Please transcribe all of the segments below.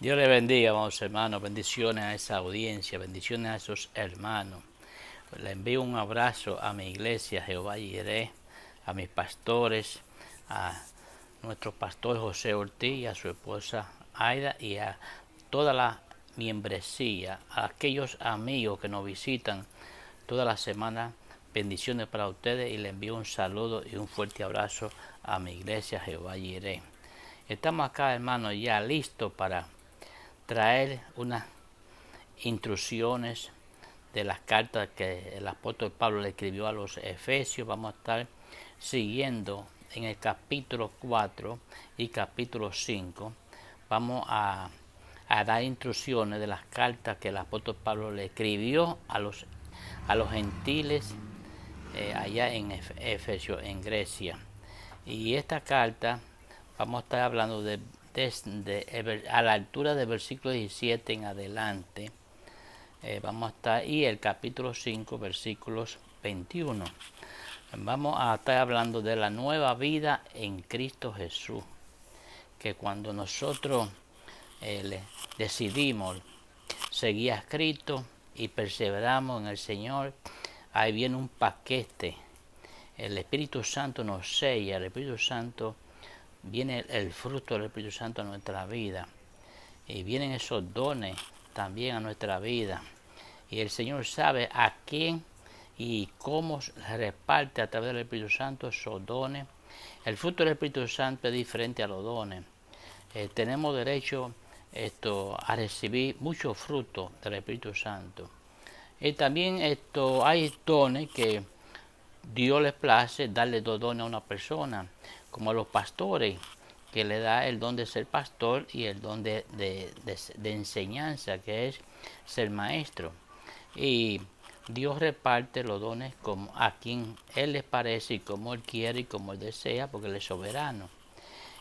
Dios le bendiga, amados hermanos. Bendiciones a esa audiencia, bendiciones a esos hermanos. Le envío un abrazo a mi iglesia, Jehová Jireh, a mis pastores, a nuestro pastor José Ortiz y a su esposa Aida y a toda la membresía, a aquellos amigos que nos visitan toda la semana. Bendiciones para ustedes y le envío un saludo y un fuerte abrazo a mi iglesia, Jehová Jireh. Estamos acá, hermanos, ya listos para traer unas instrucciones de las cartas que el apóstol Pablo le escribió a los Efesios. Vamos a estar siguiendo en el capítulo 4 y capítulo 5. Vamos a dar instrucciones de las cartas que el apóstol Pablo le escribió a los gentiles allá en Efesios, en Grecia. Y esta carta vamos a estar hablando a la altura del versículo 17 en adelante. Vamos a estar, y el capítulo 5, versículos 21. Vamos a estar hablando de la nueva vida en Cristo Jesús. Que cuando nosotros decidimos seguir a Cristo y perseveramos en el Señor, ahí viene un paquete. El Espíritu Santo nos sella, el Espíritu Santo viene el fruto del Espíritu Santo a nuestra vida y vienen esos dones también a nuestra vida, y el Señor sabe a quién y cómo reparte a través del Espíritu Santo esos dones. El fruto del Espíritu Santo es diferente a los dones. Tenemos derecho a recibir mucho fruto del Espíritu Santo, y también hay dones que Dios les place darle dos dones a una persona, como a los pastores, que le da el don de ser pastor y el don de enseñanza, que es ser maestro. Y Dios reparte los dones como a quien Él les parece y como Él quiere y como Él desea, porque Él es soberano.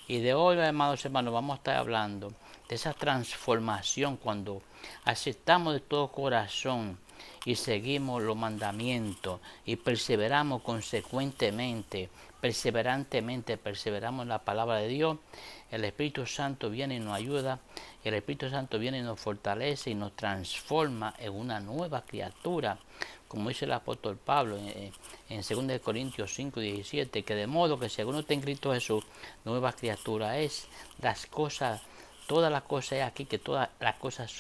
Y de hoy, amados hermanos, vamos a estar hablando de esa transformación cuando aceptamos de todo corazón y seguimos los mandamientos y perseveramos consecuentemente, perseveramos en la palabra de Dios. El Espíritu Santo viene y nos ayuda, el Espíritu Santo viene y nos fortalece y nos transforma en una nueva criatura, como dice el apóstol Pablo en 2 Corintios 5:17, que de modo que si alguno está en Cristo Jesús, nueva criatura es. Las cosas, todas las cosas es aquí, que todas las cosas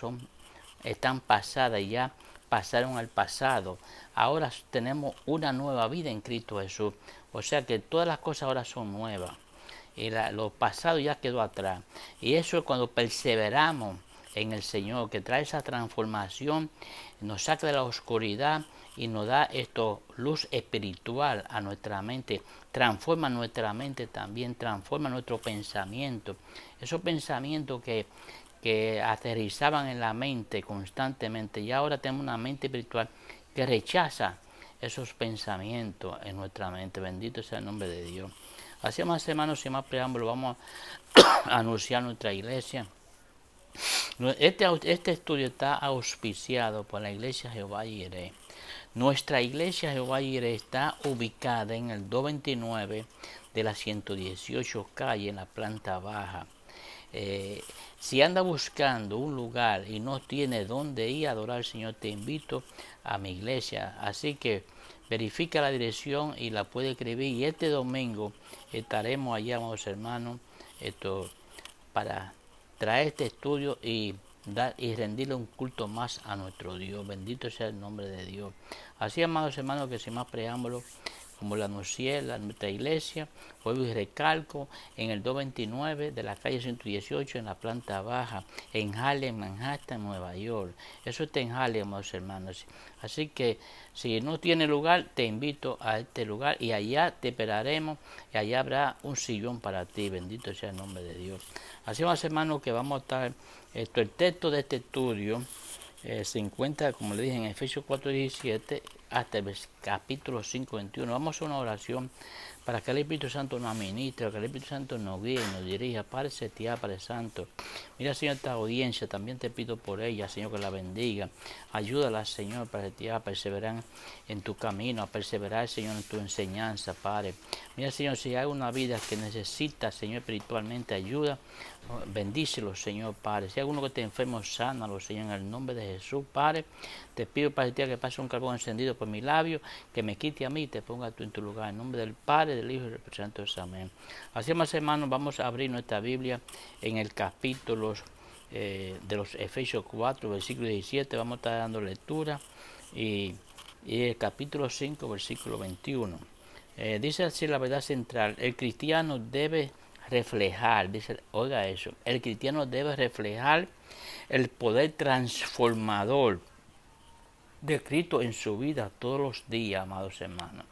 están pasadas y ya pasaron al pasado. Ahora tenemos una nueva vida en Cristo Jesús. O sea que todas las cosas ahora son nuevas. Y lo pasado ya quedó atrás. Y eso es cuando perseveramos en el Señor, que trae esa transformación, nos saca de la oscuridad y nos da luz espiritual a nuestra mente, transforma nuestra mente también, transforma nuestro pensamiento. Esos pensamientos que aterrizaban en la mente constantemente, y ahora tenemos una mente espiritual que rechaza esos pensamientos en nuestra mente. Bendito sea el nombre de Dios. Así, más hermanos, sin más preámbulo, vamos a anunciar nuestra iglesia. Este estudio está auspiciado por la iglesia Jehová Jireh. Nuestra iglesia Jehová Jireh está ubicada en el 229 de la 118 calle, en la planta baja. Si anda buscando un lugar y no tiene dónde ir a adorar al Señor, te invito a mi iglesia. Así que verifica la dirección y la puede escribir. Y este domingo estaremos allá, amados hermanos, para traer este estudio y rendirle un culto más a nuestro Dios. Bendito sea el nombre de Dios. Así, amados hermanos, que sin más preámbulos, como lo anuncié en nuestra iglesia, vuelvo y recalco, en el 229 de la calle 118, en la planta baja, en Harlem, Manhattan, Nueva York. Eso está en Harlem, amados hermanos. Así que si no tiene lugar, te invito a este lugar y allá te esperaremos y allá habrá un sillón para ti. Bendito sea el nombre de Dios. Así, amados hermanos, que vamos a estar, el texto de este estudio se encuentra, como le dije, en Efesios 4:17 hasta el capítulo 5, 21. Vamos a hacer una oración para que el Espíritu Santo nos administre, que el Espíritu Santo nos guíe, nos dirija. Padre Celestial, Padre Santo, mira, Señor, esta audiencia, también te pido por ella, Señor, que la bendiga. Ayúdala, Señor, Padre Celestial, a perseverar en tu camino, a perseverar, Señor, en tu enseñanza, Padre. Mira, Señor, si hay una vida que necesita, Señor, espiritualmente ayuda, bendícelo, Señor, Padre. Si hay alguno que esté enfermo, sánalo, Señor, en el nombre de Jesús, Padre. Te pido, Padre, que pase un carbón encendido por mi labio, que me quite a mí y te ponga tú en tu lugar. En nombre del Padre, del Hijo y del Espíritu Santo. Amén. Así, más hermanos, vamos a abrir nuestra Biblia en el capítulo de los Efesios 4, versículo 17. Vamos a estar dando lectura. Y el capítulo 5, versículo 21. Dice así la verdad central: el cristiano debe reflejar, dice, oiga eso, el cristiano debe reflejar el poder transformador de Cristo en su vida todos los días, amados hermanos.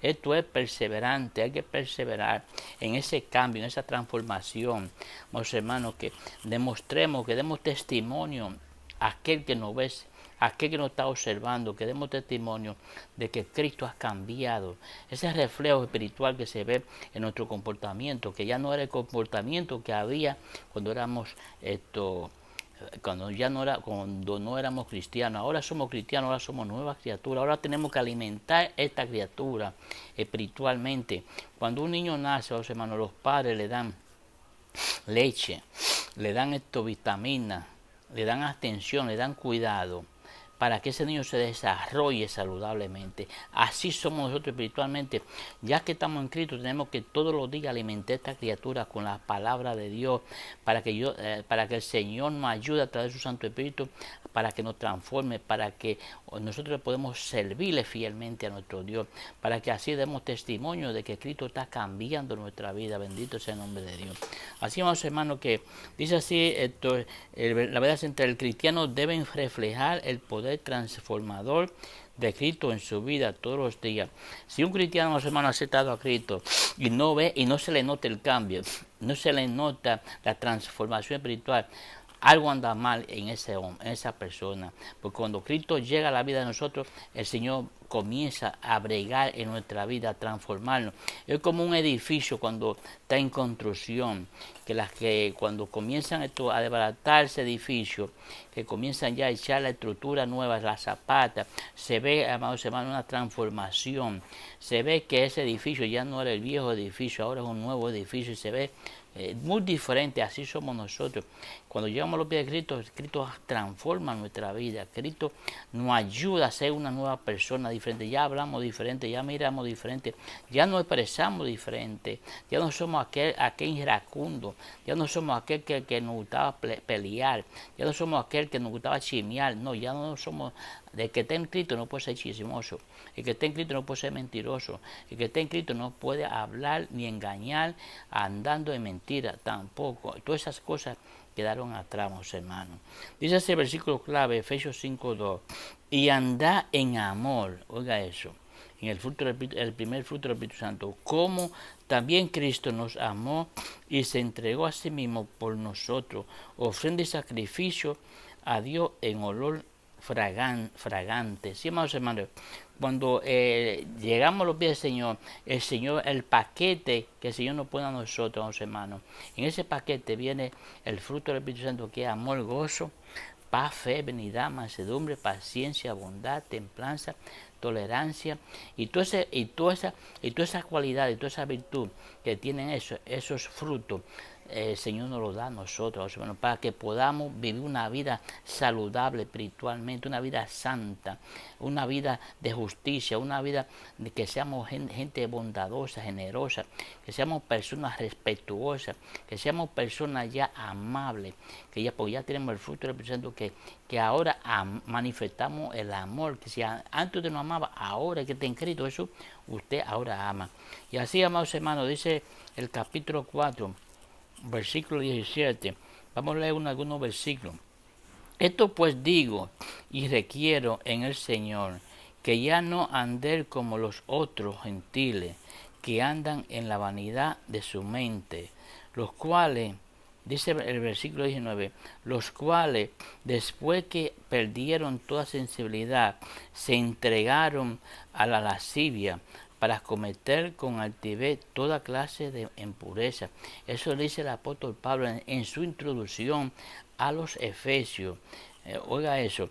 Esto es perseverante, hay que perseverar en ese cambio, en esa transformación, amados hermanos, que demostremos, que demos testimonio a aquel que nos ve, a aquel que nos está observando, que demos testimonio de que Cristo ha cambiado. Ese reflejo espiritual que se ve en nuestro comportamiento, que ya no era el comportamiento que había cuando éramos cuando no éramos cristianos. Ahora somos cristianos, ahora somos nuevas criaturas. Ahora tenemos que alimentar esta criatura espiritualmente. Cuando un niño nace, los hermanos, los padres le dan leche, le dan vitaminas, le dan atención, le dan cuidado para que ese niño se desarrolle saludablemente. Así somos nosotros espiritualmente. Ya que estamos en Cristo, tenemos que todos los días alimentar a esta criatura con la palabra de Dios, para que el Señor nos ayude a través de su Santo Espíritu, para que nos transforme, para que nosotros podamos servirle fielmente a nuestro Dios, para que así demos testimonio de que Cristo está cambiando nuestra vida. Bendito sea el nombre de Dios. Así, vamos, hermanos, que dice así, la verdad es entre el cristiano deben reflejar el poder transformador de Cristo en su vida todos los días. Si un cristiano, hermano, ha aceptado a Cristo y no ve y no se le nota el cambio, no se le nota la transformación espiritual, algo anda mal en esa persona. Porque cuando Cristo llega a la vida de nosotros, el Señor comienza a bregar en nuestra vida, a transformarnos. Es como un edificio cuando está en construcción, que cuando comienzan a desbaratarse edificios, que comienzan ya a echar la estructura nueva, las zapatas, se ve, amados hermanos, una transformación. Se ve que ese edificio ya no era el viejo edificio, ahora es un nuevo edificio y se ve muy diferente. Así somos nosotros. Cuando llegamos a los pies de Cristo, Cristo transforma nuestra vida. Cristo nos ayuda a ser una nueva persona diferente. Ya hablamos diferente, ya miramos diferente, ya nos expresamos diferente. Ya no somos aquel iracundo, ya no somos aquel que nos gustaba pelear, ya no somos aquel que nos gustaba chismear. No, ya no somos. El que está en Cristo no puede ser chismoso, el que está en Cristo no puede ser mentiroso, el que está en Cristo no puede hablar ni engañar andando en mentira tampoco. Todas esas cosas quedaron atrás, hermanos. Dice ese versículo clave, Efesios 5:2, y anda en amor, oiga eso, en el primer fruto del Espíritu Santo, como también Cristo nos amó y se entregó a sí mismo por nosotros, ofrenda y sacrificio a Dios en olor fragante. Sí, amados hermanos, cuando llegamos a los pies del Señor, el paquete que el Señor nos pone a nosotros, amados hermanos, en ese paquete viene el fruto del Espíritu Santo, que es amor, gozo, paz, fe, benignidad, mansedumbre, paciencia, bondad, templanza, tolerancia, y toda esa cualidad y toda esa virtud que tienen esos frutos. El Señor nos lo da a nosotros, hermanos, para que podamos vivir una vida saludable espiritualmente, una vida santa, una vida de justicia, una vida de que seamos gente bondadosa, generosa, que seamos personas respetuosas, que seamos personas ya amables, porque ya tenemos el fruto del Espíritu Santo, que ahora manifestamos el amor, que si antes usted no amaba, ahora que está en Cristo Jesús, usted ahora ama. Y así, amados hermanos, dice el capítulo 4, versículo 17. Vamos a leer algunos versículos. Esto pues digo y requiero en el Señor, que ya no andéis como los otros gentiles, que andan en la vanidad de su mente, los cuales dice el versículo 19, los cuales después que perdieron toda sensibilidad, se entregaron a la lascivia para cometer con altivez toda clase de impureza. Eso le dice el apóstol Pablo en su introducción a los Efesios. Oiga eso.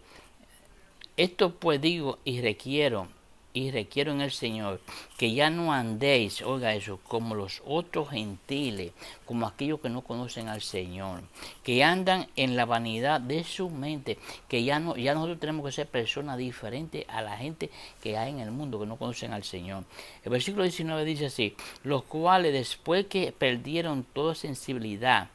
Esto pues digo y requiero en el Señor que ya no andéis, oiga eso, como los otros gentiles, como aquellos que no conocen al Señor, que andan en la vanidad de su mente, que ya nosotros tenemos que ser personas diferentes a la gente que hay en el mundo que no conocen al Señor. El versículo 19 dice así, los cuales después que perdieron toda sensibilidad,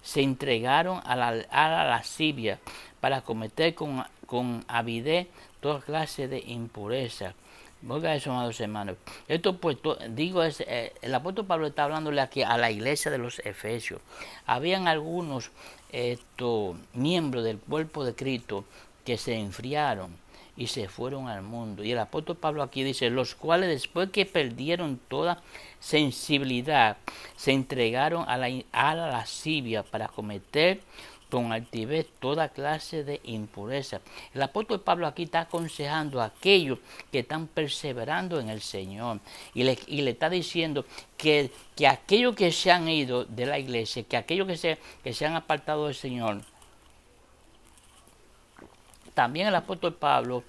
se entregaron a la lascivia para cometer con avidez toda clase de impureza. Oiga eso, amados hermanos. Esto pues, el apóstol Pablo está hablándole aquí a la iglesia de los Efesios. Habían algunos miembros del cuerpo de Cristo que se enfriaron y se fueron al mundo. Y el apóstol Pablo aquí dice, los cuales después que perdieron toda sensibilidad, se entregaron a la lascivia para cometer con altivez toda clase de impureza. El apóstol Pablo aquí está aconsejando a aquellos que están perseverando en el Señor y le está diciendo que aquellos que se han ido de la iglesia, que aquellos que se han apartado del Señor, también el apóstol Pablo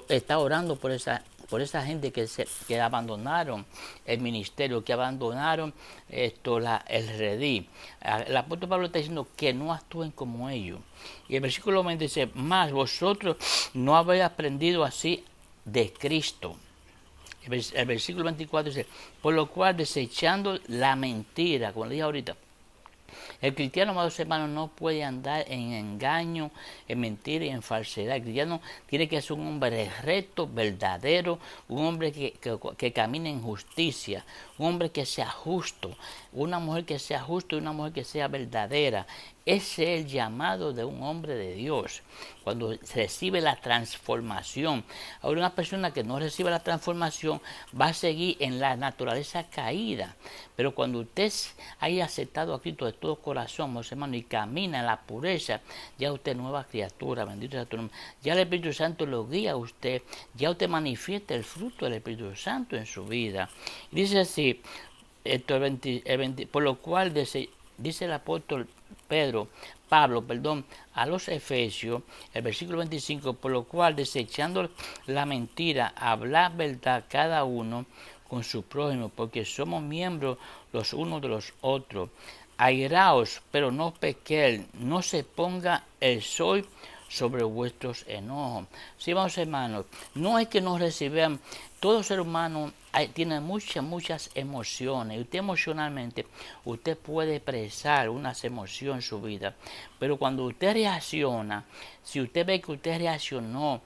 está orando por esa gente que abandonaron el ministerio, que abandonaron el redil. El apóstol Pablo está diciendo que no actúen como ellos. Y el versículo 20 dice, más vosotros no habéis aprendido así de Cristo. El versículo 24 dice, por lo cual desechando la mentira, como le dije ahorita, el cristiano, amados hermanos, no puede andar en engaño, en mentira y en falsedad. El cristiano tiene que ser un hombre recto, verdadero, un hombre que camine en justicia, un hombre que sea justo, una mujer que sea justa y una mujer que sea verdadera. Ese es el llamado de un hombre de Dios, cuando recibe la transformación. Ahora, una persona que no recibe la transformación va a seguir en la naturaleza caída. Pero cuando usted haya aceptado a Cristo de todo corazón, hermano, y camina en la pureza, ya usted es nueva criatura, bendito sea tu nombre. Ya el Espíritu Santo lo guía a usted, ya usted manifiesta el fruto del Espíritu Santo en su vida. Dice así, por lo cual dice el apóstol Pablo, a los Efesios, el versículo 25, por lo cual desechando la mentira, hablar verdad cada uno con su prójimo, porque somos miembros los unos de los otros. Airaos, pero no pequéis, no se ponga el sol sobre vuestros enojos. Sí, vamos hermanos, no es que nos reciban, todo ser humano tiene muchas emociones, y usted emocionalmente, usted puede expresar unas emociones en su vida, pero cuando usted reacciona, si usted ve que usted reaccionó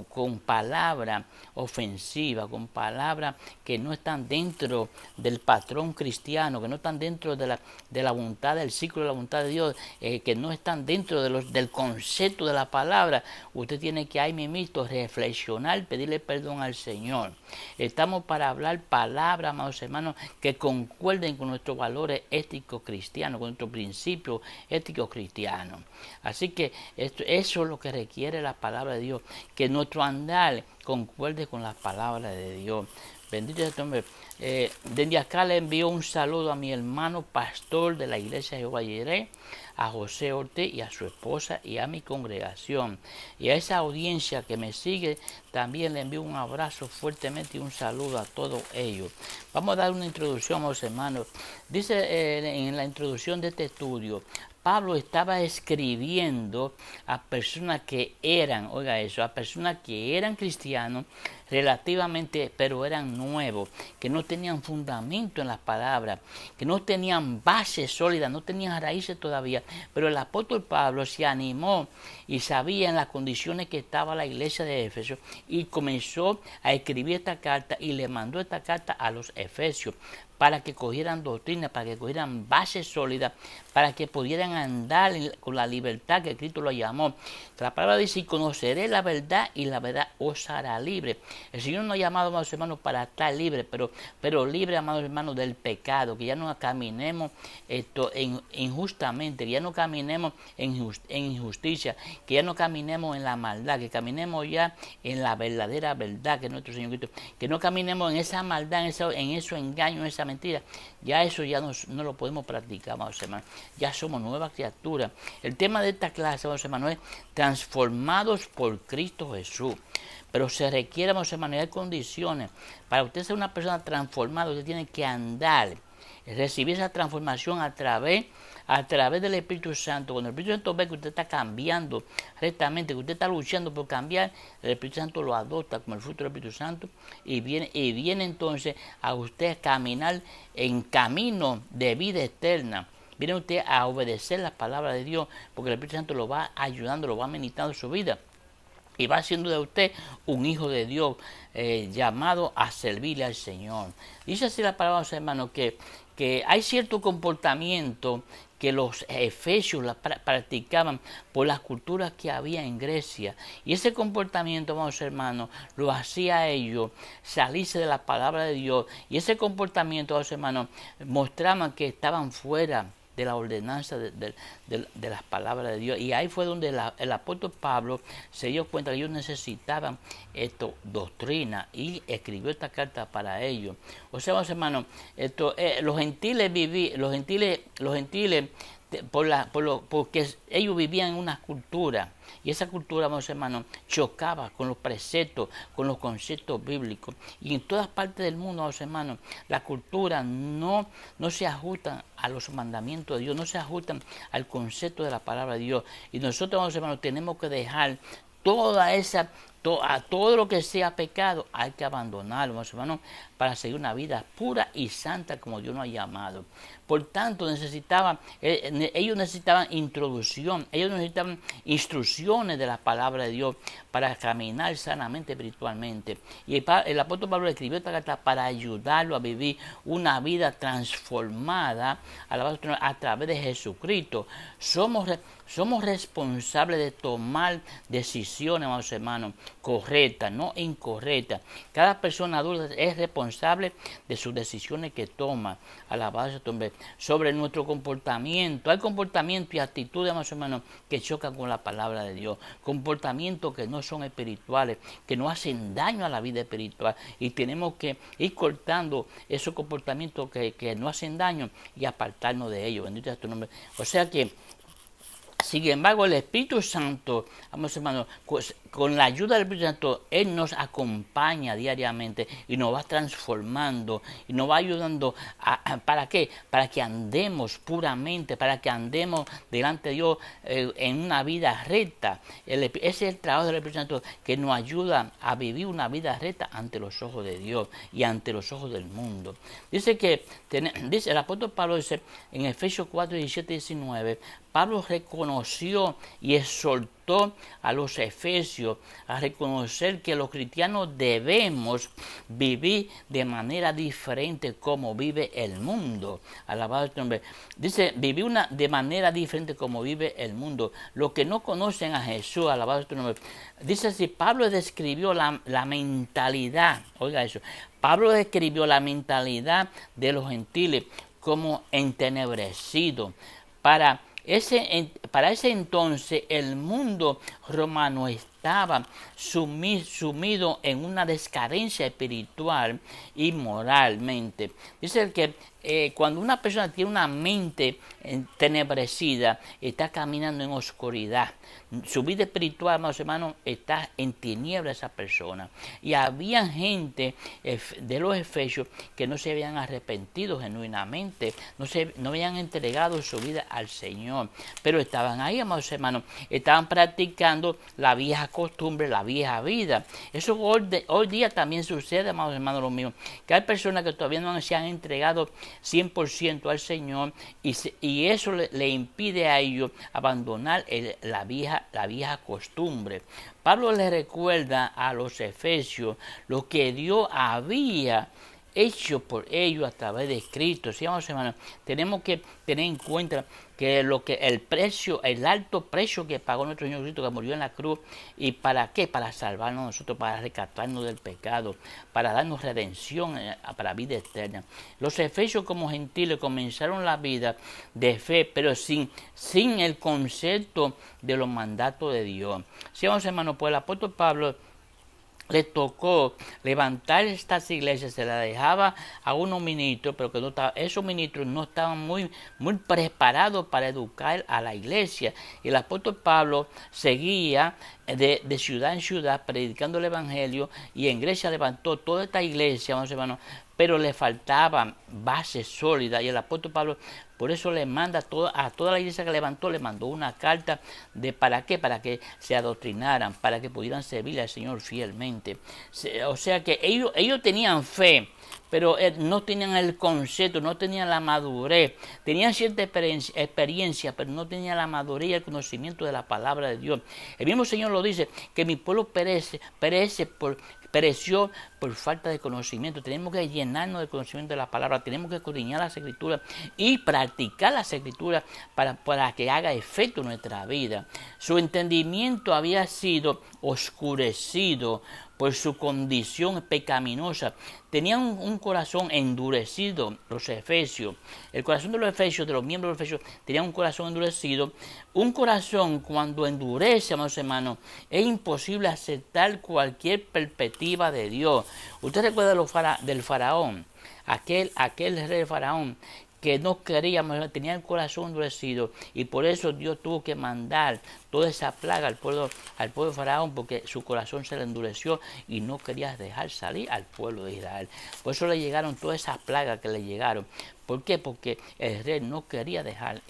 con palabras ofensivas, con palabras que no están dentro del patrón cristiano, que no están dentro de la voluntad, del ciclo de la voluntad de Dios, que no están dentro del concepto de la palabra, usted tiene que ahí mismo reflexionar, pedirle perdón al Señor. Estamos para hablar palabras, amados hermanos, que concuerden con nuestros valores éticos cristianos, con nuestros principios éticos cristianos. Así que eso es lo que requiere la palabra de Dios, que nuestro andar concuerde con las palabras de Dios. Bendito sea tu nombre. Desde acá le envío un saludo a mi hermano pastor de la iglesia de Jehová Jireh, a José Ortiz y a su esposa y a mi congregación. Y a esa audiencia que me sigue, también le envío un abrazo fuertemente y un saludo a todos ellos. Vamos a dar una introducción, amados hermanos. Dice en la introducción de este estudio, Pablo estaba escribiendo a personas que eran, oiga eso, a personas que eran cristianos relativamente, pero eran nuevos, que no tenían fundamento en las palabras, que no tenían base sólida, no tenían raíces todavía. Pero el apóstol Pablo se animó y sabía en las condiciones que estaba la iglesia de Éfeso y comenzó a escribir esta carta y le mandó esta carta a los Efesios para que cogieran doctrina, para que cogieran bases sólidas, para que pudieran andar con la libertad que Cristo lo llamó. La palabra dice, y conoceré la verdad y la verdad os hará libre. El Señor nos ha llamado, amados hermanos, para estar libres, pero libre, amados hermanos, del pecado, que ya no caminemos injustamente, que ya no caminemos en injusticia, que ya no caminemos en la maldad, que caminemos ya en la verdadera verdad que es nuestro Señor Cristo, que no caminemos en esa maldad, en esos engaños, en esa mentira. Ya eso ya no lo podemos practicar, amados hermanos. Ya somos nuevas criaturas. El tema de esta clase, amados hermanos, es transformados por Cristo Jesús. Pero se requiere, amados hermanos, hay condiciones. Para usted ser una persona transformada, usted tiene que andar, recibir esa transformación a través del Espíritu Santo. Cuando el Espíritu Santo ve que usted está cambiando rectamente, que usted está luchando por cambiar, el Espíritu Santo lo adopta como el fruto del Espíritu Santo y viene entonces a usted caminar en camino de vida eterna. Viene usted a obedecer la palabra de Dios, porque el Espíritu Santo lo va ayudando, lo va ministrando en su vida. Y va haciendo de usted un hijo de Dios llamado a servirle al Señor. Dice así la palabra, hermanos, que hay cierto comportamiento que los efesios practicaban por las culturas que había en Grecia. Y ese comportamiento, vamos hermanos, lo hacía a ellos salirse de la palabra de Dios. Y ese comportamiento, vamos hermanos, mostraban que estaban fuera de la ordenanza de las palabras de Dios. Y ahí fue donde el apóstol Pablo se dio cuenta que ellos necesitaban doctrina y escribió esta carta para ellos. O sea, hermanos, los gentiles porque ellos vivían en una cultura, y esa cultura, vamos hermanos, chocaba con los preceptos, con los conceptos bíblicos. Y en todas partes del mundo, vamos hermanos, la cultura no se ajusta a los mandamientos de Dios, no se ajustan al concepto de la palabra de Dios. Y nosotros, vamos hermanos, tenemos que dejar todo lo que sea pecado, hay que abandonarlo, hermanos, para seguir una vida pura y santa como Dios nos ha llamado. Por tanto, ellos necesitaban introducción, ellos necesitaban instrucciones de la palabra de Dios para caminar sanamente espiritualmente. Y el apóstol Pablo escribió esta carta para ayudarlo a vivir una vida transformada a través de Jesucristo. Somos responsables de tomar decisiones, amados hermanos, correctas, no incorrectas. Cada persona adulta es responsable de sus decisiones que toma. Alabado sobre nuestro comportamiento. Hay comportamientos y actitudes, amados hermanos, que chocan con la palabra de Dios. Comportamientos que no son espirituales, que no hacen daño a la vida espiritual. Y tenemos que ir cortando esos comportamientos que no hacen daño y apartarnos de ellos. Bendito sea tu nombre. O sea que, sin embargo, el Espíritu Santo, vamos hermanos, con la ayuda del Espíritu Santo, Él nos acompaña diariamente y nos va transformando y nos va ayudando. ¿Para qué? Para que andemos puramente, para que andemos delante de Dios en una vida recta. Ese es el trabajo del Espíritu Santo que nos ayuda a vivir una vida recta ante los ojos de Dios y ante los ojos del mundo. Dice el apóstol Pablo dice en Efesios 4, 17 y 19, Pablo reconoció y exhortó a los efesios a reconocer que los cristianos debemos vivir de manera diferente como vive el mundo. Alabado tu nombre. Dice, vivir de manera diferente como vive el mundo. Los que no conocen a Jesús, alabado tu nombre. Dice así, Pablo describió la mentalidad, oiga eso, Pablo describió la mentalidad de los gentiles como entenebrecido. Para ese entonces el mundo romano estaba sumido en una descadencia espiritual y moralmente. Dice que cuando una persona tiene una mente entenebrecida, está caminando en oscuridad. Su vida espiritual, hermanos, está en tinieblas esa persona. Y había gente de los efesios que no se habían arrepentido genuinamente, no habían entregado su vida al Señor, pero estaban ahí, amados hermanos, estaban practicando la vieja costumbre, la vieja vida. Eso hoy día también sucede, amados hermanos, lo mío, que hay personas que todavía no se han entregado 100% al Señor y eso le impide a ellos abandonar la vieja costumbre. Pablo le recuerda a los efesios lo que Dios había hecho por ellos a través de Cristo. ¿Sí, amados hermanos? Tenemos que tener en cuenta que el precio, el alto precio que pagó nuestro Señor Cristo, que murió en la cruz, ¿y para qué? Para salvarnos nosotros, para rescatarnos del pecado, para darnos redención para vida eterna. Los efesios como gentiles comenzaron la vida de fe, pero sin el concepto de los mandatos de Dios. Sí, vamos hermanos, pues el apóstol Pablo le tocó levantar estas iglesias, se la dejaba a unos ministros, pero que no estaba, esos ministros no estaban muy preparados para educar a la iglesia. Y el apóstol Pablo seguía de ciudad en ciudad predicando el evangelio, y en Grecia levantó toda esta iglesia, vamos hermanos, pero le faltaba base sólida, y el apóstol Pablo por eso le manda a toda la iglesia que levantó, le mandó una carta de ¿para qué? Para que se adoctrinaran, para que pudieran servirle al Señor fielmente. O sea que ellos tenían fe, pero no tenían el concepto, no tenían la madurez, tenían cierta experiencia, pero no tenían la madurez y el conocimiento de la palabra de Dios. El mismo Señor lo dice, que mi pueblo pereció por falta de conocimiento. Tenemos que llenarnos del conocimiento de la palabra, tenemos que escudriñar las escrituras y practicar las escrituras para que haga efecto en nuestra vida. Su entendimiento había sido oscurecido por su condición pecaminosa. Tenían un corazón endurecido, los efesios. El corazón de los efesios, de los miembros de los efesios, tenían un corazón endurecido. Un corazón, cuando endurece, amados hermanos, es imposible aceptar cualquier perspectiva de Dios. Usted recuerda del faraón, aquel rey faraón, que no quería, tenía el corazón endurecido, y por eso Dios tuvo que mandar toda esa plaga al pueblo de Faraón, porque su corazón se le endureció y no quería dejar salir al pueblo de Israel. Por eso le llegaron todas esas plagas que le llegaron. ¿Por qué? Porque el rey no quería dejar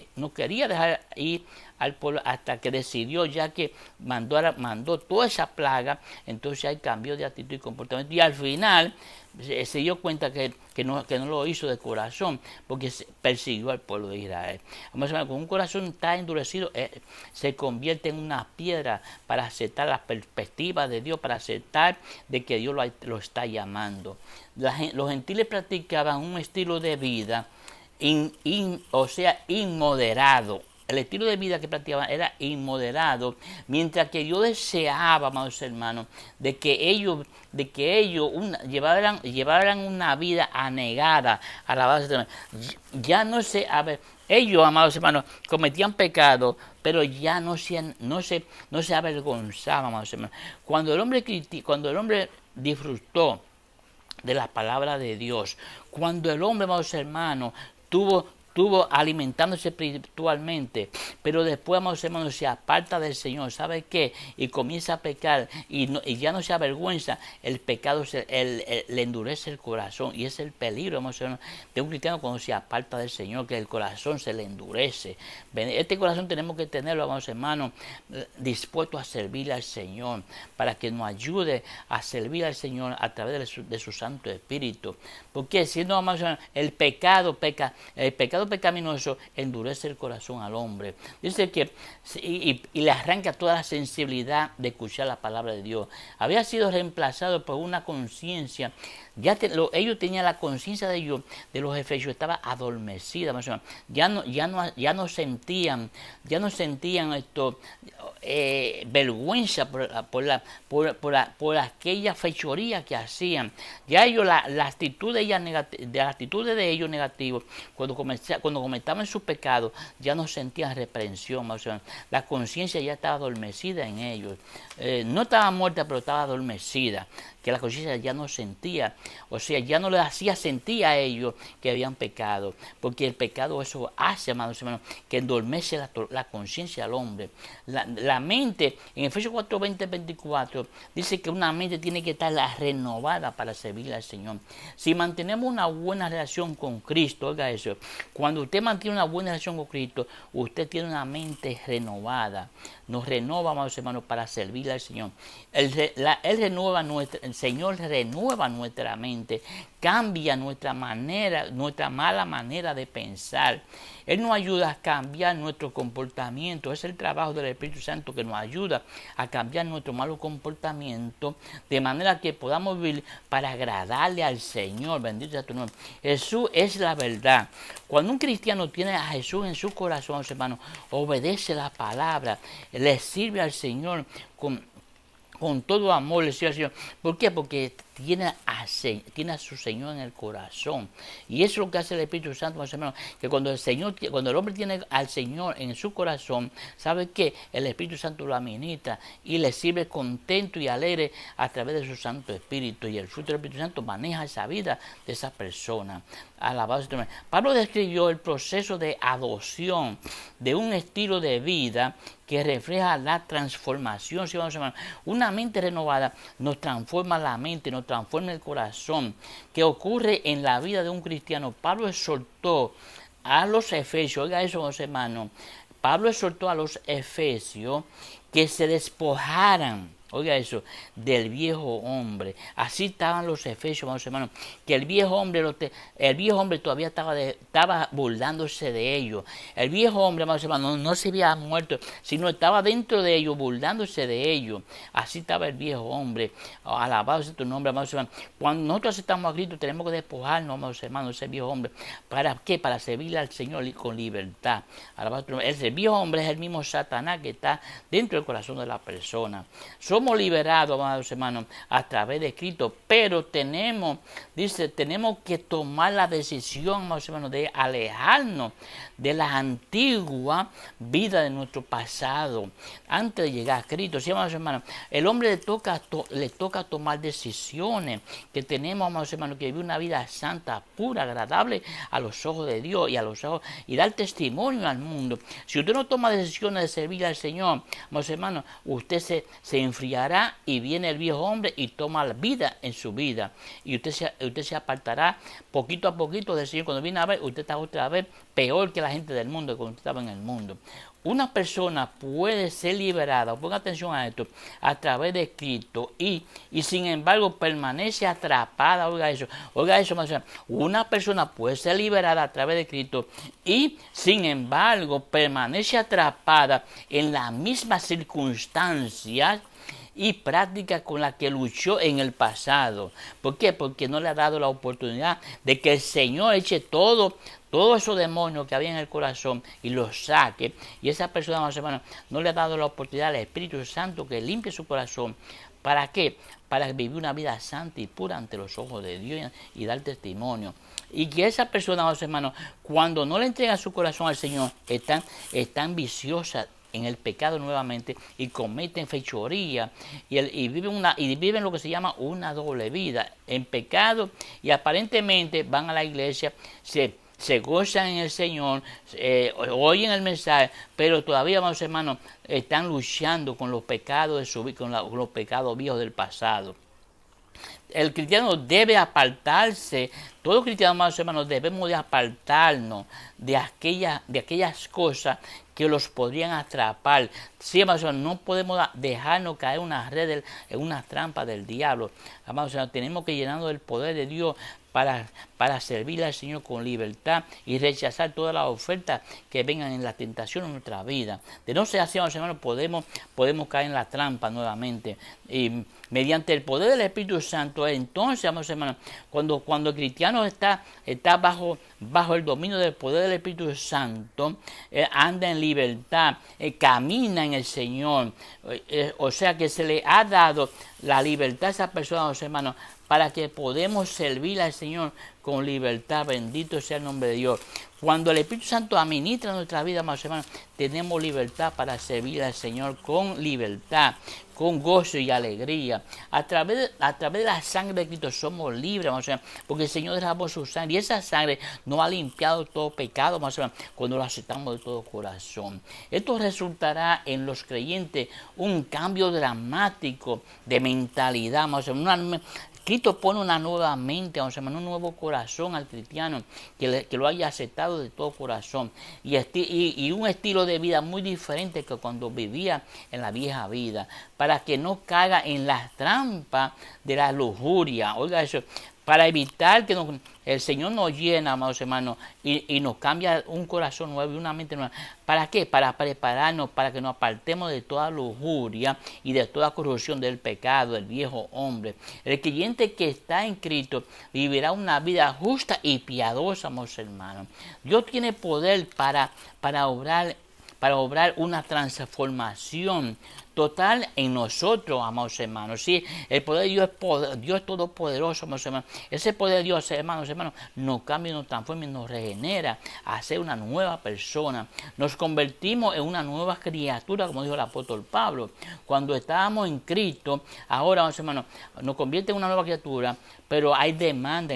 ir al pueblo hasta que decidió, ya que mandó toda esa plaga, entonces hay cambio de actitud y comportamiento, y al final se dio cuenta que no lo hizo de corazón, porque persiguió al pueblo de Israel. Vamos a ver, con un corazón tan endurecido, se convierte en una piedra para aceptar la perspectiva de Dios, para aceptar de que Dios lo está llamando. Los gentiles practicaban un estilo de vida inmoderado. El estilo de vida que practicaban era inmoderado, mientras que Dios deseaba, amados hermanos, de que ellos llevaran una vida anegada a la base de ellos, amados hermanos, cometían pecado, pero ya no se avergonzaban, amados hermanos. Cuando el hombre disfrutó de la palabra de Dios, cuando el hombre, amados hermanos, tuvo alimentándose espiritualmente, pero después, amados hermanos, se aparta del Señor, ¿sabe qué? Y comienza a pecar y ya no se avergüenza. El pecado le endurece el corazón, y es el peligro, amados hermanos, de un cristiano cuando se aparta del Señor, que el corazón se le endurece. Este corazón tenemos que tenerlo, amados hermanos, dispuesto a servir al Señor, para que nos ayude a servir al Señor a través de su Santo Espíritu. Porque si no, amados hermanos, el pecado pecaminoso endurece el corazón al hombre. Dice que y le arranca toda la sensibilidad de escuchar la palabra de Dios. Había sido reemplazado por una conciencia. Ellos tenían la conciencia de ellos, de los efesios, estaba adormecida. Ya no sentían vergüenza por aquella fechoría que hacían. Ya ellos, la actitud de ellos negativa, cuando cometaban sus pecados, ya no sentían reprensión. La conciencia ya estaba adormecida en ellos. No estaba muerta, pero estaba adormecida, que la conciencia ya no sentía, o sea, ya no les hacía sentir a ellos que habían pecado, porque el pecado eso hace, amados hermanos, que endormece la conciencia al hombre. La mente, en Efesios 4, 20, 24, dice que una mente tiene que estar renovada para servirle al Señor. Si mantenemos una buena relación con Cristo, oiga eso, cuando usted mantiene una buena relación con Cristo, usted tiene una mente renovada. Nos renova, amados hermanos, para servirle al Señor. Él renueva Señor renueva nuestra mente, cambia nuestra mala manera de pensar. Él nos ayuda a cambiar nuestro comportamiento. Es el trabajo del Espíritu Santo que nos ayuda a cambiar nuestro malo comportamiento, de manera que podamos vivir para agradarle al Señor. Bendito sea tu nombre. Jesús es la verdad. Cuando un cristiano tiene a Jesús en su corazón, hermano, obedece la palabra, le sirve al Señor con todo amor, le sirve al Señor. ¿Por qué? Porque tiene a su Señor en el corazón. Y eso es lo que hace el Espíritu Santo, mis hermanos, que cuando el hombre tiene al Señor en su corazón, ¿sabe qué? El Espíritu Santo lo administra y le sirve contento y alegre a través de su Santo Espíritu. Y el fruto del Espíritu Santo maneja esa vida de esa persona. Alabado sea tu nombre. Pablo describió el proceso de adopción de un estilo de vida que refleja la transformación. ¿Sí, vamos, hermanos? Una mente renovada nos transforma la mente, nos transforma el corazón. ¿Qué ocurre en la vida de un cristiano? Pablo exhortó a los efesios, oiga eso, hermanos. Pablo exhortó a los efesios que se despojaran, oiga eso, del viejo hombre. Así estaban los efesios, hermanos, que el viejo hombre todavía estaba burlándose de ellos. El viejo hombre, hermanos, no se había muerto, sino estaba dentro de ellos, burlándose de ellos. Así estaba el viejo hombre. Alabado sea tu nombre, hermanos. Cuando nosotros aceptamos a Cristo, tenemos que despojarnos, hermanos, ese viejo hombre. ¿Para qué? Para servirle al Señor con libertad. Alabado sea tu nombre. Ese viejo hombre es el mismo Satanás que está dentro del corazón de la persona. Somos liberados, amados hermanos, a través de Cristo, pero tenemos que tomar la decisión, amados hermanos, de alejarnos de la antigua vida de nuestro pasado antes de llegar a Cristo. Sí, amados hermanos, el hombre le toca tomar decisiones que tenemos, amados hermanos, que vivir una vida santa, pura, agradable a los ojos de Dios y dar testimonio al mundo. Si usted no toma decisiones de servir al Señor, amados hermanos, usted se enfriará y viene el viejo hombre y toma la vida en su vida. Y usted se apartará poquito a poquito del Señor. Cuando viene a ver, usted está otra vez peor que la gente del mundo, cuando usted estaba en el mundo. Una persona puede ser liberada, ponga atención a esto, a través de Cristo y sin embargo permanece atrapada. Oiga eso, una persona puede ser liberada a través de Cristo y sin embargo permanece atrapada en las mismas circunstancias y prácticas con las que luchó en el pasado. ¿Por qué? Porque no le ha dado la oportunidad de que el Señor eche todos esos demonios que había en el corazón y los saque. Y esa persona, hermanos, no le ha dado la oportunidad al Espíritu Santo que limpie su corazón. ¿Para qué? Para vivir una vida santa y pura ante los ojos de Dios y dar testimonio. Y que esa persona, hermanos, cuando no le entrega su corazón al Señor, están viciosas en el pecado nuevamente y cometen fechoría y viven lo que se llama una doble vida en pecado, y aparentemente van a la iglesia, se gozan en el Señor, oyen el mensaje, pero todavía, hermanos, están luchando con los pecados de su vida, con los pecados viejos del pasado. El cristiano debe apartarse, todo cristiano, hermanos, debemos de apartarnos de aquellas cosas que los podrían atrapar. Sí, hermanos, no podemos dejarnos caer en una red, en una trampa del diablo. Hermanos, tenemos que llenarnos del poder de Dios para servir al Señor con libertad y rechazar todas las ofertas que vengan en la tentación en nuestra vida. De no ser así, hermanos, podemos caer en la trampa nuevamente. Y mediante el poder del Espíritu Santo, entonces, hermanos, cuando el cristiano está bajo el dominio del poder del Espíritu Santo, anda en libertad, camina en el Señor. O sea que se le ha dado la libertad a esa persona, hermanos, para que podamos servir al Señor con libertad. Bendito sea el nombre de Dios. Cuando el Espíritu Santo administra nuestra vida, hermanos, tenemos libertad para servir al Señor con libertad, con gozo y alegría. A través de la sangre de Cristo somos libres, hermanos, porque el Señor derramó su sangre y esa sangre nos ha limpiado todo pecado, hermanos, cuando lo aceptamos de todo corazón. Esto resultará en los creyentes un cambio dramático de mentalidad, hermanos, Cristo pone una nueva mente, vamos hermano, un nuevo corazón al cristiano, que lo haya aceptado de todo corazón. Y un estilo de vida muy diferente que cuando vivía en la vieja vida, para que no caiga en las trampas de la lujuria. Oiga eso, para evitar que el Señor nos llena, amados hermanos, y nos cambia un corazón nuevo y una mente nueva. ¿Para qué? Para prepararnos, para que nos apartemos de toda lujuria y de toda corrupción del pecado, del viejo hombre. El creyente que está en Cristo vivirá una vida justa y piadosa, amados hermanos. Dios tiene poder para obrar una transformación total en nosotros, amados hermanos. Sí, el poder de Dios es Dios es todopoderoso, amados hermanos. Ese poder de Dios, hermanos, nos cambia, nos transforma y nos regenera a ser una nueva persona. Nos convertimos en una nueva criatura, como dijo el apóstol Pablo. Cuando estábamos en Cristo, ahora, amados hermanos, nos convierte en una nueva criatura, pero hay demanda,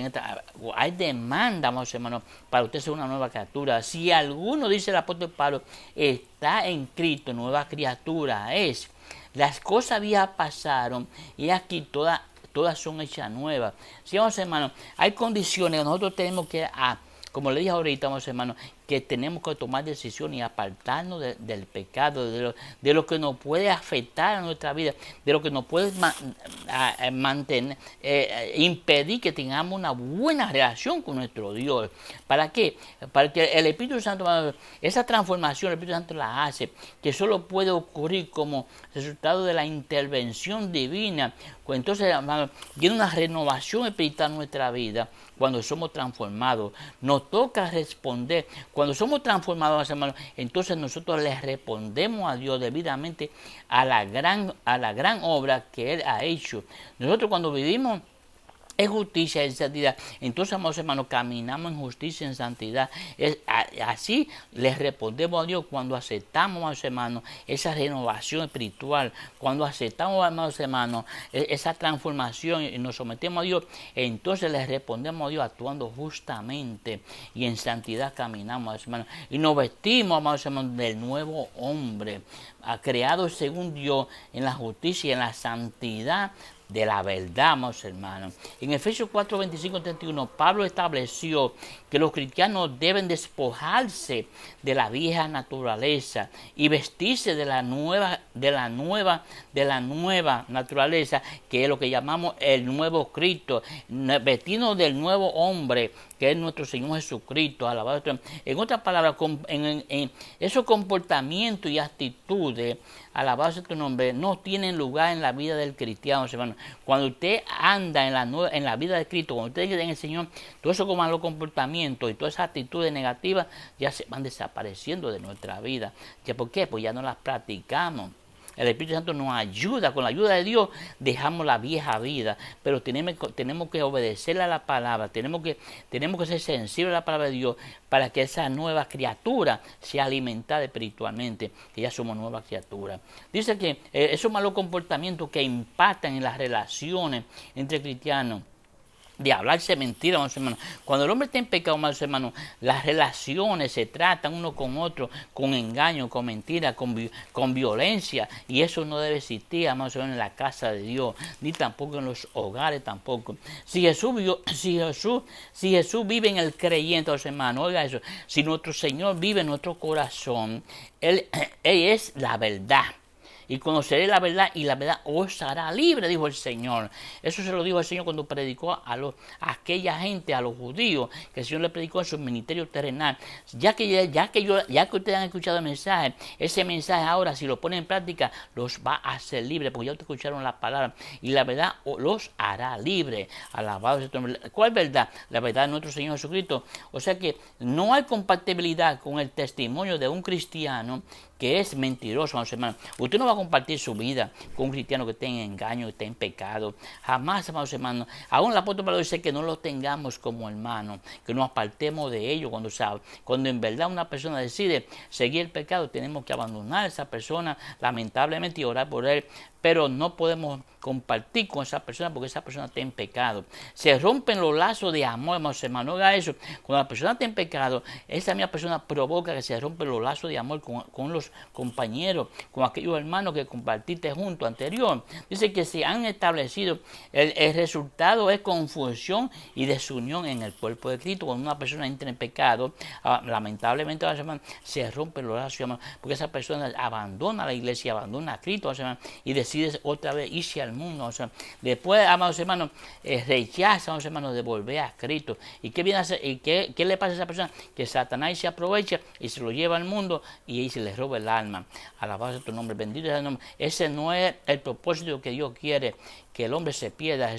amados hermanos, para usted ser una nueva criatura. Si alguno, dice el apóstol Pablo, está en Cristo, nueva criatura es. Las cosas viejas pasaron y aquí todas son hechas nuevas. Sí, vamos hermanos, hay condiciones que nosotros tenemos que, como le dije ahorita, vamos hermanos, que tenemos que tomar decisiones y apartarnos del pecado, de lo que nos puede afectar a nuestra vida, de lo que nos puede mantener, impedir que tengamos una buena relación con nuestro Dios. ¿Para qué? Para que el Espíritu Santo, esa transformación, el Espíritu Santo la hace, que solo puede ocurrir como resultado de la intervención divina. Pues entonces, hermano, viene una renovación espiritual en nuestra vida cuando somos transformados. Nos toca responder. Cuando somos transformados, hermanos, entonces nosotros le respondemos a Dios debidamente a la gran obra que Él ha hecho. Nosotros cuando vivimos en justicia y en santidad, entonces, amados hermanos, caminamos en justicia y en santidad. Así les respondemos a Dios cuando aceptamos, amados hermanos, esa renovación espiritual, cuando aceptamos, amados hermanos, esa transformación y nos sometemos a Dios, entonces les respondemos a Dios actuando justamente y en santidad caminamos, amados hermanos, y nos vestimos, amados hermanos, del nuevo hombre, creado según Dios en la justicia y en la santidad de la verdad, amados hermanos. En Efesios 4, 25, 31, Pablo estableció que los cristianos deben despojarse de la vieja naturaleza y vestirse de la nueva naturaleza, que es lo que llamamos el nuevo Cristo, vestirnos del nuevo hombre, que es nuestro Señor Jesucristo, alabado. En otras palabras, en esos comportamientos y actitudes, alabado sea tu nombre, no tienen lugar en la vida del cristiano, hermano. Cuando usted anda en la vida de Cristo, cuando usted llega en el Señor, todos esos malos comportamientos y todas esas actitudes negativas ya se van desapareciendo de nuestra vida. ¿Por qué? Pues ya no las practicamos. El Espíritu Santo nos ayuda, con la ayuda de Dios dejamos la vieja vida, pero tenemos que obedecerle a la palabra, tenemos que ser sensibles a la palabra de Dios para que esa nueva criatura sea alimentada espiritualmente, que ya somos nuevas criaturas. Dice que esos malos comportamientos que impactan en las relaciones entre cristianos, de hablarse mentira, hermanos hermanos. Cuando el hombre está en pecado, hermanos hermanos, las relaciones se tratan uno con otro, con engaño, con mentira, con violencia, y eso no debe existir, hermanos hermanos, en la casa de Dios, ni tampoco en los hogares tampoco. Si Jesús vive en el creyente, hermanos, oiga eso, si nuestro Señor vive en nuestro corazón, Él es la verdad. Y conoceré la verdad y la verdad os hará libre, dijo el Señor. Eso se lo dijo el Señor cuando predicó a aquella gente, a los judíos, que el Señor le predicó en su ministerio terrenal. Ya que ustedes han escuchado el mensaje, ese mensaje ahora, si lo ponen en práctica, los va a hacer libres, porque ya ustedes escucharon la palabra. Y la verdad los hará libres. Alabado sea tu nombre. ¿Cuál verdad? La verdad de nuestro Señor Jesucristo. O sea que no hay compatibilidad con el testimonio de un cristiano que es mentiroso, hermanos. Usted no va a compartir su vida con un cristiano que esté en engaño, que esté en pecado. Jamás, hermanos hermanos. Aún el apóstol Pablo dice que no lo tengamos como hermanos, que nos apartemos de ellos. Cuando en verdad una persona decide seguir el pecado, tenemos que abandonar a esa persona, lamentablemente, y orar por él. Pero no podemos compartir con esa persona porque esa persona está en pecado. Se rompen los lazos de amor, hermanos. No haga eso. Cuando la persona está en pecado, esa misma persona provoca que se rompen los lazos de amor con los aquellos compañeros, con aquellos hermanos que compartiste junto anterior. Dice que se han establecido, el resultado es confusión y desunión en el cuerpo de Cristo. Cuando una persona entra en pecado, lamentablemente se rompen los lazos, porque esa persona abandona la iglesia, abandona a Cristo, y decide otra vez irse al mundo. Después, amados hermanos, rechaza, amados hermanos, de volver a Cristo. ¿Y qué viene a hacer? ¿Y qué le pasa a esa persona? Que Satanás se aprovecha y se lo lleva al mundo y ahí se le roba el alma. Alabado sea tu nombre, bendito sea tu nombre. Ese no es el propósito que Dios quiere, que el hombre se pierda.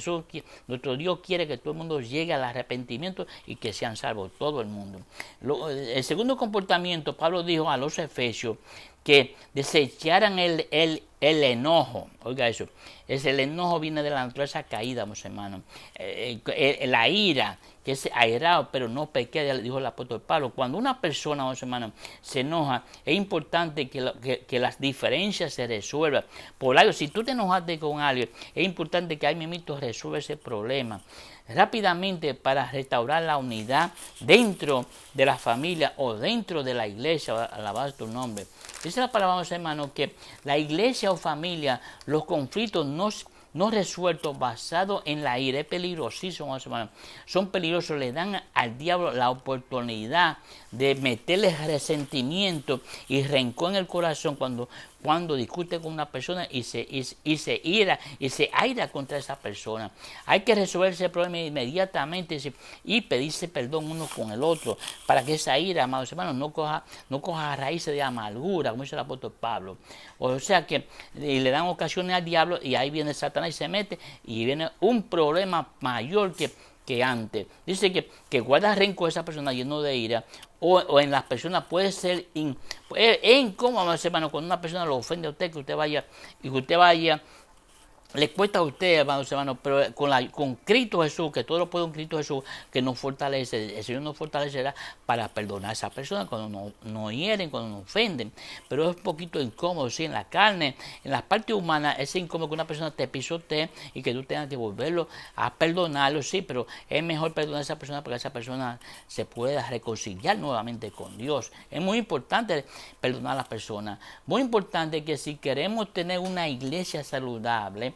Nuestro Dios quiere que todo el mundo llegue al arrepentimiento y que sean salvos, todo el mundo. El segundo comportamiento, Pablo dijo a los efesios que desecharan el enojo. Oiga eso, el enojo viene de la naturaleza caída, mis hermanos. La ira, que es airado, pero no pequé, dijo el apóstol Pablo. Cuando una persona, mis hermanos, se enoja, es importante que las diferencias se resuelvan. Por algo, si tú te enojaste con alguien, es importante que ahí mismo resuelva ese problema rápidamente para restaurar la unidad dentro de la familia o dentro de la iglesia. Alabado tu nombre. Dice la palabra, hermano, que la iglesia o familia, los conflictos no resueltos basados en la ira, es peligrosísimo, hermano. Son peligrosos, le dan al diablo la oportunidad de meterle resentimiento y rencor en el corazón cuando discute con una persona y se aira contra esa persona. Hay que resolver ese problema inmediatamente y pedirse perdón uno con el otro, para que esa ira, amados hermanos, no coja raíces de amargura, como dice el apóstol Pablo. O sea que le dan ocasiones al diablo y ahí viene Satanás y se mete y viene un problema mayor que antes. Dice que guarda rencor esa persona lleno de ira, o en las personas puede ser incómodo, hermano, cuando una persona lo ofende a usted, que usted vaya le cuesta a usted, hermanos, pero con Cristo Jesús, que todo lo puede en Cristo Jesús, que nos fortalece, el Señor nos fortalecerá para perdonar a esa persona cuando nos hieren, cuando nos ofenden. Pero es un poquito incómodo, sí, en la carne, en la parte humana, es incómodo que una persona te pisotee y que tú tengas que volverlo a perdonarlo, sí, pero es mejor perdonar a esa persona para que esa persona se pueda reconciliar nuevamente con Dios. Es muy importante perdonar a las personas. Muy importante que si queremos tener una iglesia saludable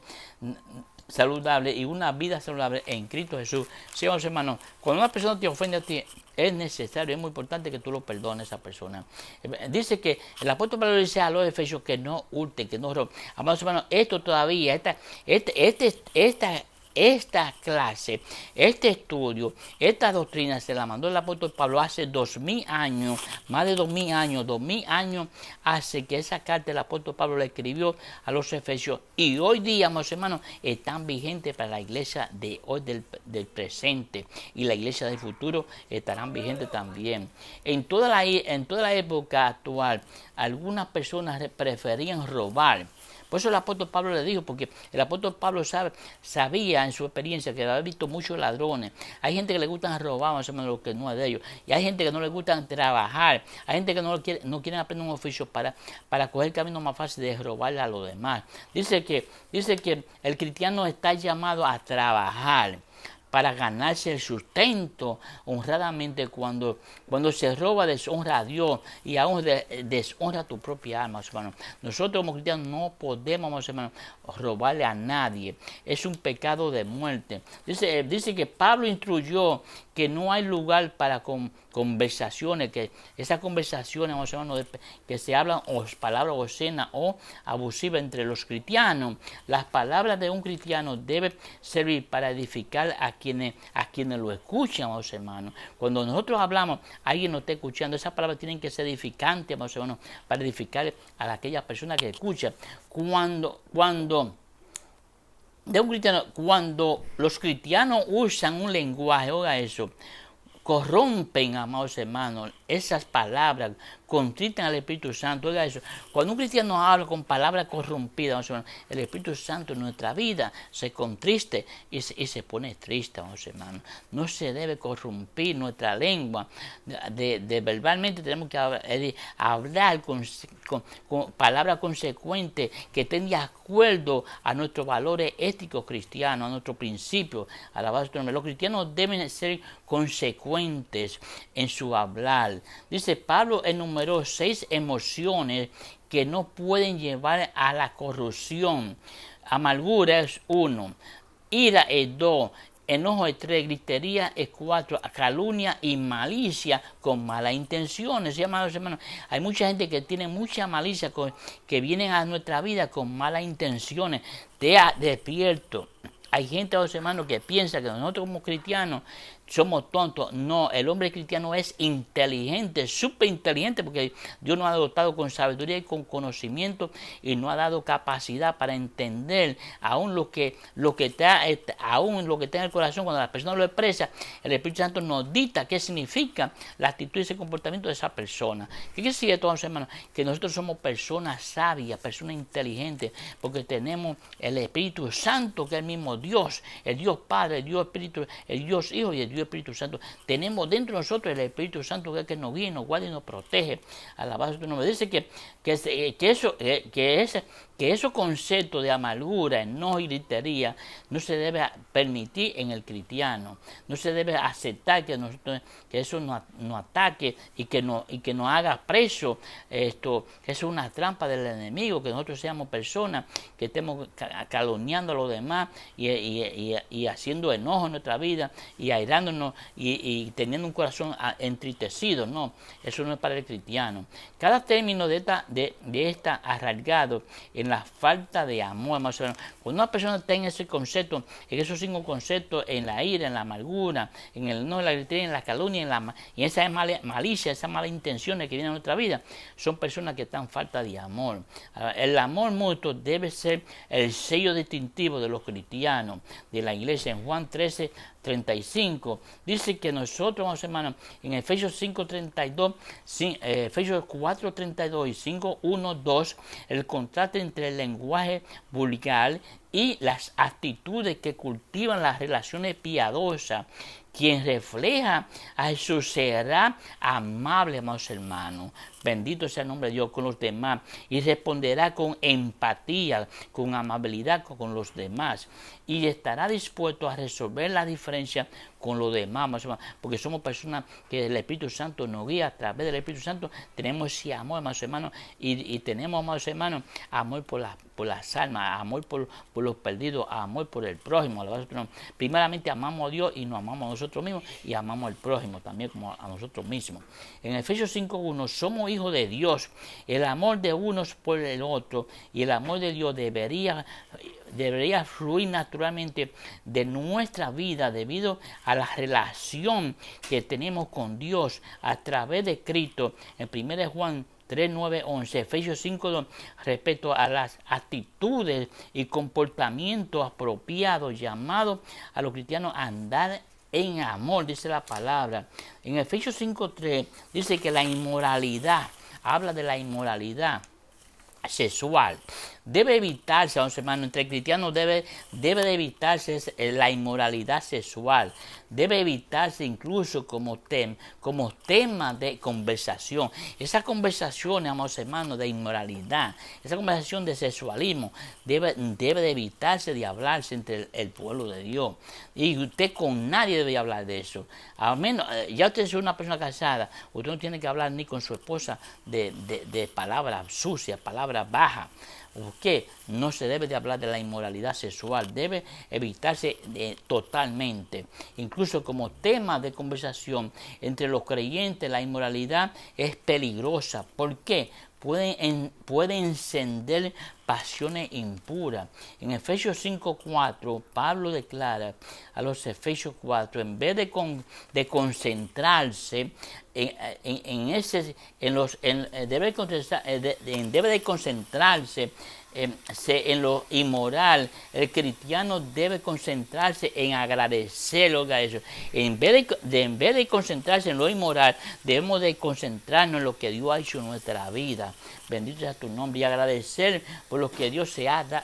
y una vida saludable en Cristo Jesús, sí, hermanos, cuando una persona te ofende a ti, es necesario, es muy importante que tú lo perdones a esa persona. Dice que el apóstol Pablo dice a los efesios que no hurten, que no roben. Amados hermanos, esto todavía, esta clase, este estudio, esta doctrina se la mandó el apóstol Pablo hace 2000 años, más de 2000 años hace que esa carta el apóstol Pablo le escribió a los efesios, y hoy día, mis hermanos, están vigentes para la iglesia de hoy del presente, y la iglesia del futuro estarán vigentes también. En toda la época actual, algunas personas preferían robar. Por eso el apóstol Pablo le dijo, porque el apóstol Pablo sabía en su experiencia que había visto muchos ladrones. Hay gente que le gusta robar, más o menos, lo que no es de ellos. Y hay gente que no le gusta trabajar. Hay gente que no quiere aprender un oficio para coger el camino más fácil de robarle a los demás. Dice que el cristiano está llamado a trabajar para ganarse el sustento honradamente. Cuando se roba, deshonra a Dios y aún deshonra a tu propia alma, hermano. Nosotros como cristianos no podemos, hermano, robarle a nadie. Es un pecado de muerte. Dice que Pablo instruyó que no hay lugar para conversaciones, que esas conversaciones, hermanos, que se hablan palabras obscenas o abusivas entre los cristianos. Las palabras de un cristiano deben servir para edificar a quienes lo escuchan, hermanos. Cuando nosotros hablamos, alguien nos está escuchando, esas palabras tienen que ser edificantes, hermanos, para edificar a aquella persona que escucha. Cuando los cristianos usan un lenguaje, oiga eso, corrompen, amados hermanos, esas palabras, contritan al Espíritu Santo. Oiga eso, cuando un cristiano habla con palabras corrompidas, amados hermanos, el Espíritu Santo en nuestra vida se contriste y se pone triste, amados hermanos. No se debe corrompir nuestra lengua. Verbalmente tenemos que hablar con palabras consecuentes que estén de acuerdo a nuestros valores éticos cristianos, a nuestros principios. Alabado sea tu nombre. Los cristianos deben ser consecuentes en su hablar. mal. Dice, Pablo enumeró 6 emociones que no pueden llevar a la corrupción. Amargura es 1, ira es 2, enojo es 3, gritería es 4, calumnia y malicia con malas intenciones. ¿Sí, amados hermanos? Hay mucha gente que tiene mucha malicia, que vienen a nuestra vida con malas intenciones. Te despierto. Hay gente, amados hermanos, que piensa que nosotros como cristianos somos tontos. No, el hombre cristiano es inteligente, súper inteligente, porque Dios nos ha dotado con sabiduría y con conocimiento y nos ha dado capacidad para entender aún lo que está en el corazón. Cuando la persona lo expresa, el Espíritu Santo nos dicta qué significa la actitud y ese comportamiento de esa persona. ¿Qué quiere decir esto, hermanos? Que nosotros somos personas sabias, personas inteligentes, porque tenemos el Espíritu Santo, que es el mismo Dios, el Dios Padre, el Dios Espíritu, el Dios Hijo y el Dios Espíritu Santo. Tenemos dentro de nosotros el Espíritu Santo, que es el que nos guía, nos guarda y nos protege. Alabado sea tu nombre. Dice que esos conceptos de amargura, enojo y gritería no se debe permitir en el cristiano. No se debe aceptar que eso nos ataque y que nos haga preso. Esto es una trampa del enemigo, que nosotros seamos personas que estemos calumniando a los demás y haciendo enojo en nuestra vida y airándonos y teniendo un corazón entristecido. No, eso no es para el cristiano. Cada término de esta arraigado en la falta de amor. Cuando una persona tiene ese concepto, en esos 5 conceptos, en la ira, en la amargura, en el no, en la gritería, en la calumnia, y esa malicia, esas malas intenciones que vienen a nuestra vida, son personas que están falta de amor. El amor mutuo debe ser el sello distintivo de los cristianos, de la iglesia. En Juan 13:35 dice que nosotros, hermanos, en Efesios 5:32, Efesios 4:32 y 5:1-2, el contraste entre el lenguaje vulgar y las actitudes que cultivan las relaciones piadosas. Quien refleja a Jesús será amable, amados hermanos. Bendito sea el nombre de Dios con los demás. Y responderá con empatía, con amabilidad con los demás. Y estará dispuesto a resolver la diferencia con los demás, amados hermanos. Porque somos personas que el Espíritu Santo nos guía. A través del Espíritu Santo tenemos ese amor, amados hermanos. Y tenemos, amados hermanos, amor por las almas, amor por los perdidos, amor por el prójimo. Primeramente amamos a Dios y nos amamos a nosotros mismos, y amamos al prójimo también como a nosotros mismos. En Efesios 5:1 somos hijos de Dios. El amor de unos por el otro y el amor de Dios debería fluir naturalmente de nuestra vida debido a la relación que tenemos con Dios a través de Cristo. En 1 Juan 3:9-11, Efesios 5:2, respecto a las actitudes y comportamientos apropiados llamados a los cristianos a andar en amor, dice la palabra. En Efesios 5:3 dice que la inmoralidad, habla de la inmoralidad sexual. Debe evitarse, hermanos, entre cristianos debe de evitarse la inmoralidad sexual. Debe evitarse incluso como tema de conversación. Esa conversación, amados hermanos, de inmoralidad, esa conversación de sexualismo, debe de evitarse de hablarse entre el pueblo de Dios. Y usted con nadie debe hablar de eso. Al menos, ya usted es una persona casada, usted no tiene que hablar ni con su esposa de palabras sucias, palabras bajas. ¿Qué? No se debe de hablar de la inmoralidad sexual, debe evitarse totalmente. Incluso como tema de conversación entre los creyentes, la inmoralidad es peligrosa. ¿Por qué? Puede encender pasiones impuras. En Efesios 5:4, Pablo declara a los Efesios 4, en vez de concentrarse debe de concentrarse en lo inmoral. El cristiano debe concentrarse en agradecer, oiga eso. En vez de concentrarse en lo inmoral, debemos de concentrarnos en lo que Dios ha hecho en nuestra vida. Bendito sea tu nombre, y agradecer por lo que Dios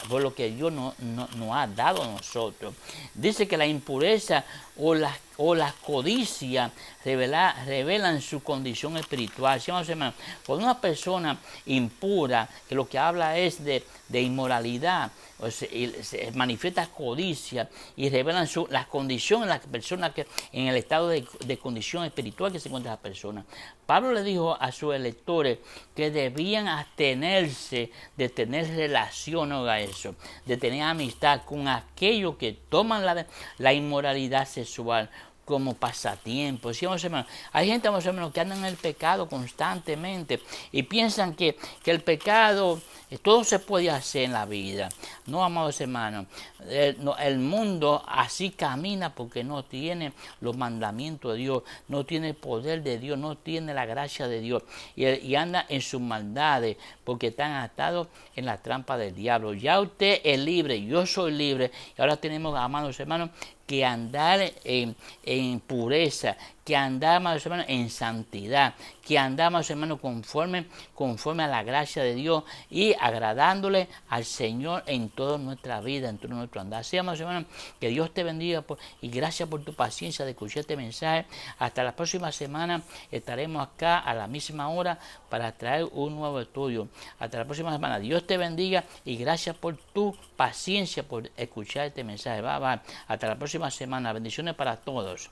por lo que Dios nos ha dado a nosotros. Dice que la impureza o la codicia revelan su condición espiritual. ¿Sí, hermanos? Cuando una persona impura, que lo que habla es de inmoralidad, se manifiesta codicia y revelan las condiciones de las personas, que en el estado de condición espiritual que se encuentra la persona. Pablo le dijo a sus electores que debían abstenerse de tener relación, oiga eso, de tener amistad con aquellos que toman la inmoralidad sexual como pasatiempo. ¿Sí, amados hermanos? Hay gente, amados hermanos, que andan en el pecado constantemente y piensan que el pecado, todo se puede hacer en la vida. No, amados hermanos, el mundo así camina porque no tiene los mandamientos de Dios, no tiene el poder de Dios, no tiene la gracia de Dios y anda en sus maldades porque están atados en la trampa del diablo. Ya usted es libre, yo soy libre y ahora tenemos, amados hermanos, que andar en pureza, que andar, amados hermanos, en santidad, que andar, amados hermanos, conforme a la gracia de Dios y agradándole al Señor en toda nuestra vida, en todo nuestro andar. Así, amados hermanos, que Dios te bendiga y gracias por tu paciencia de escuchar este mensaje. Hasta la próxima semana estaremos acá a la misma hora para traer un nuevo estudio. Hasta la próxima semana. Dios te bendiga y gracias por tu paciencia por escuchar este mensaje. Bye, bye. Hasta la próxima semana. Bendiciones para todos.